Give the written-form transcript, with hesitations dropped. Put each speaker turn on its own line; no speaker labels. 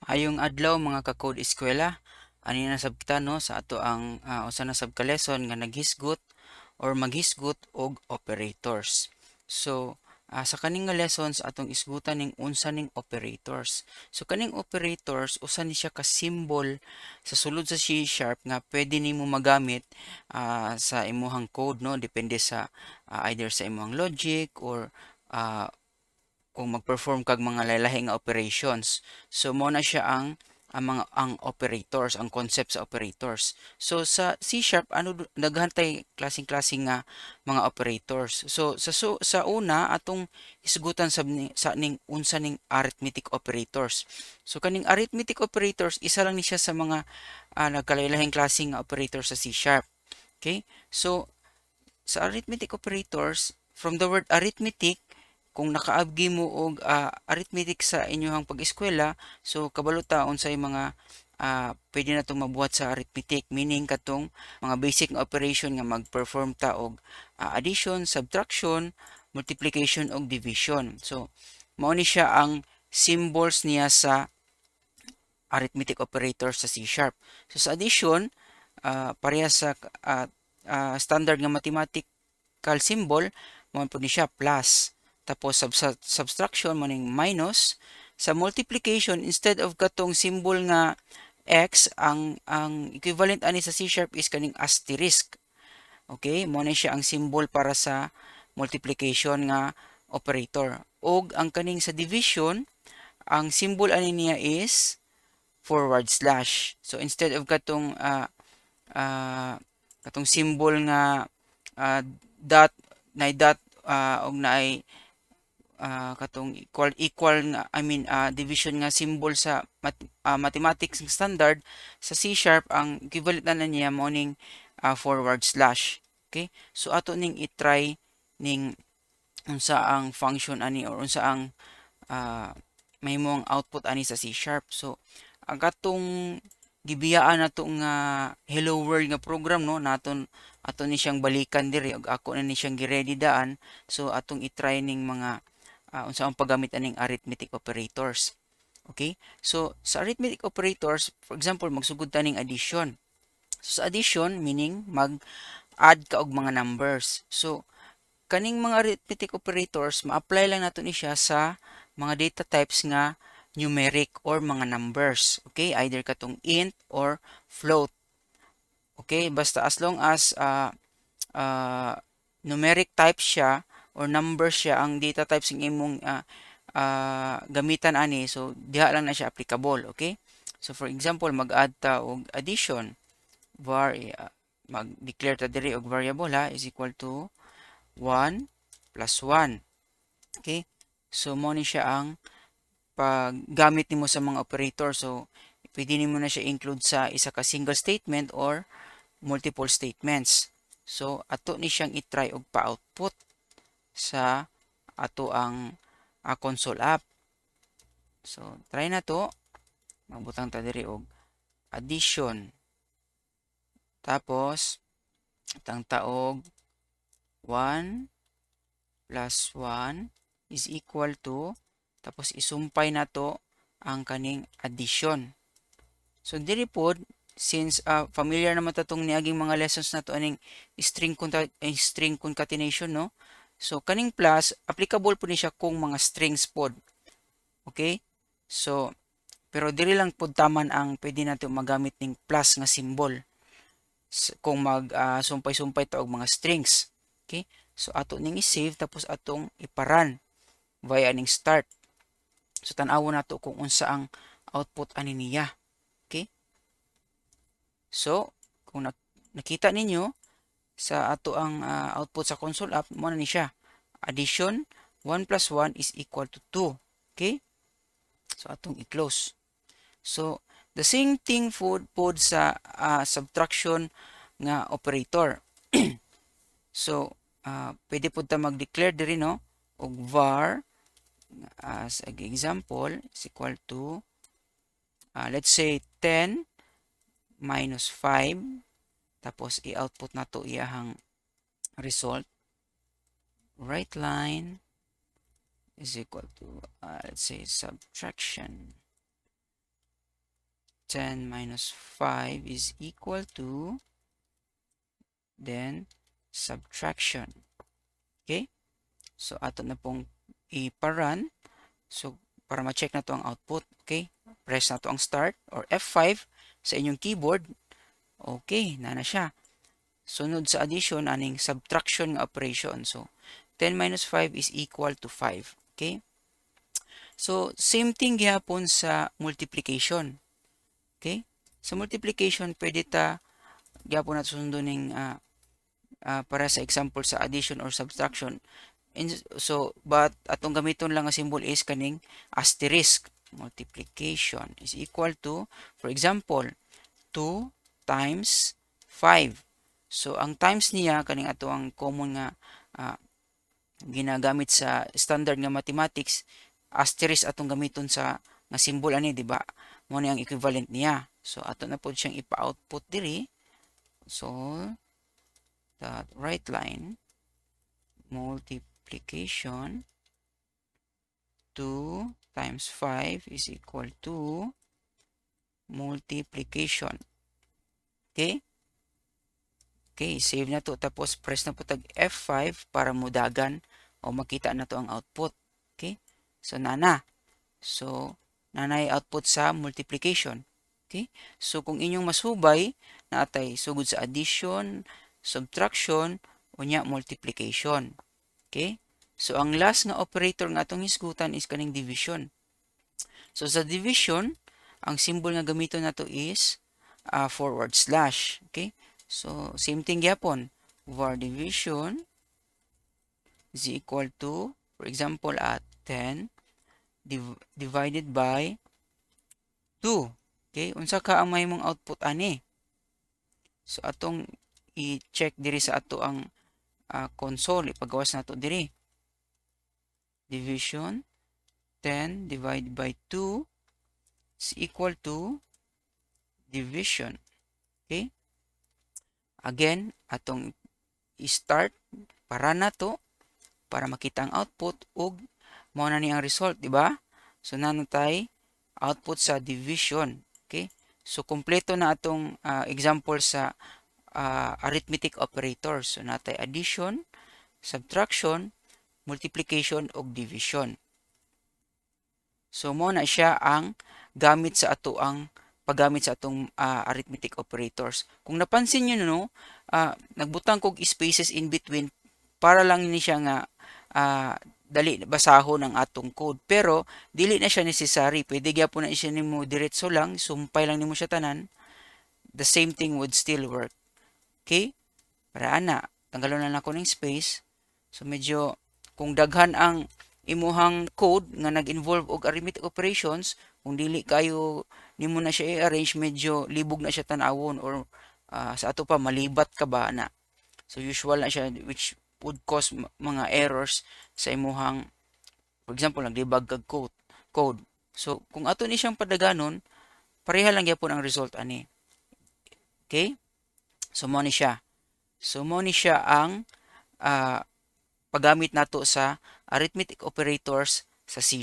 Hayong adlaw mga ka-code eskwela, ani na sab kita no sa ato ang usa na sab ka lesson nga naghisgot or maghisgot og operators. So, sa kaning nga lessons atong isgutan ning unsa ning operators. So kaning operators usa ni siya ka symbol sa sulod sa C# nga pwede nimo magamit sa imuhang code no depende sa either sa imuhang logic or ah, kung mag-perform kag mga lain-lahi nga operations. So mo na siya ang operators, ang concept sa operators. So sa C# naghantay klaseng-klaseng nga mga operators. So sa una atong isgutan sa ning unsa ning arithmetic operators. So kaning arithmetic operators isa lang ni siya sa mga nagkalain-lahing klaseng nga operators sa C#. Okay? So sa arithmetic operators, from the word arithmetic, kung nakaabgi mo og arithmetic sa inyong pag-eskwela, so kabalo taon sa mga pwede na itong mabuhat sa arithmetic, meaning katong mga basic nga operation nga mag-perform ta og addition, subtraction, multiplication og division. So mao ni siya ang symbols niya sa arithmetic operator sa C#. So sa addition, pareha sa standard nga mathematical symbol, mo po ni siya plus. Tapos subtraction mo ning minus. Sa multiplication, instead of katong symbol nga x, ang equivalent ani sa C# is kaning asterisk. Okay, mo na siya ang symbol para sa multiplication nga operator. Og ang kaning sa division, ang symbol ani niya is forward slash. So instead of katong symbol nga dot og naay katong equal nga division nga symbol sa mathematics standard sa C# ang equivalent na niya mo ning forward slash. Okay, so ato ning i-try ning unsa ang function ani or unsa ang mahimong output ani sa C#. So ang katong gibiyaan nato nga hello world nga program no naton ato ni siyang balikan diri ug ako na ni siyang gi-ready daan. So atong i-try ning mga unsa ang paggamit aning arithmetic operators. Okay? So sa arithmetic operators, for example, magsugod ta ning addition. So sa addition meaning mag-add ka og mga numbers. So kaning mga arithmetic operators ma-apply lang nato ni siya sa mga data types nga numeric or mga numbers. Okay? Either katong int or float. Okay? Basta as long as numeric type siya or number siya ang data types ng imong gamitan ani, so diha lang na siya applicable. Okay? So for example, mag-add ta og addition. Var mag-declare ta diri og variable is equal to 1 plus 1. Okay? So mo ni siya ang paggamit nimo sa mga operator. So pwede nimo na siya include sa isa ka single statement or multiple statements. So ato ni siyang i-try og pa-output sa ato ang console app. So try na to. Magbutang ta diri og addition. Tapos tang taog 1 plus 1 is equal to, tapos isumpay na to ang kaning addition. So diri pod, since familiar naman tatong niaging mga lessons na to aning string concatenation no. So kaning plus applicable po ni siya kung mga strings pod. Okay? So pero diri lang pod taman ang pwede nato magamit ning plus nga symbol kung mag sumpay-sumpay ta og mga strings. Okay? So ato ning i-save tapos atong iparan via ning start. So tan-awon nato kung unsa ang output ani niya. Okay? So kung nakita ninyo sa ato ang output sa console app, mo na ni siya. Addition 1 plus 1 is equal to 2. Okay? So atong i-close. So the same thing pod sa subtraction nga operator. So pwede pod ta mag-declare diri no og var as an example is equal to let's say 10 minus 5, tapos i-output na to iyahang result. Right line is equal to let's say subtraction 10 minus 5 is equal to, then subtraction. Okay? So ato na pong iparun. So para ma-check na to ang output. Okay? Press na to ang start or F5 sa inyong keyboard. Okay, na siya. Sunod sa addition, aning subtraction nga operation. So 10 minus 5 is equal to 5. Okay? So same thing gyapon sa multiplication. Okay? Sa multiplication, pwede ta gyapon nato sundon ning para sa example sa addition or subtraction. So, but atong gamiton lang nga symbol is kaning asterisk. Multiplication is equal to, for example, 2 times 5. So, ang times niya, kaning ato ang common nga ginagamit sa standard nga mathematics, asterisk atong gamiton sa nga symbol ani, di ba? Mo ni ang equivalent niya. So, ato na po siyang ipa-output diri. So, that right line, multiplication 2 times 5 is equal to multiplication. Okay? Okay, save na to. Tapos press na po tag F5 para mudagan o makita na to ang output. Okay? So, nana. So, nanay output sa multiplication. Okay? So, kung inyong masubay, naatay sugod sa addition, subtraction, unya multiplication. Okay? So, ang last nga operator nga atong hisgutan is kaning division. So, sa division, ang symbol nga gamiton nato is forward slash. Okay? So, same thing yapon. var division is equal to, for example, at 10 divided by 2. Okay? Unsa ka ang may mong output ani? So, atong i-check diri sa ato ang console. Ipagawas na to diri. Division 10 divided by 2 is equal to division. Okay? Again, atong i-start para na to para makita ang output ug mao na ni ang result, di ba? So nanutay output sa division. Okay? So kompleto na atong example sa arithmetic operators. So natay addition, subtraction, multiplication ug division. So mo na siya ang gamit sa ato ang paggamit sa atong arithmetic operators. Kung napansin niyo no, nagbutang kog spaces in between para lang ni siya nga dali basahon ang atong code. Pero dili na siya necessary. Pwede gyapon na siya nimo diretso lang, sumpay lang nimo siya tanan. The same thing would still work. Okay? Para ana, tanggalon na ako ng space. So medyo kung daghan ang imuhang code nga nag-involve og arithmetic operations, kung dili kayo nimo na siya i-arrange, medyo libog na siya tanawon or sa ato pa malibat ka ba na. So usual na siya which would cause mga errors sa imuhang, for example, nagdebug kag code. So kung ato ni siyang padaganon, pareha lang gyapon ang result ani. Okay? So mo ni siya. So mo ni siya ang paggamit nato sa arithmetic operators sa C#.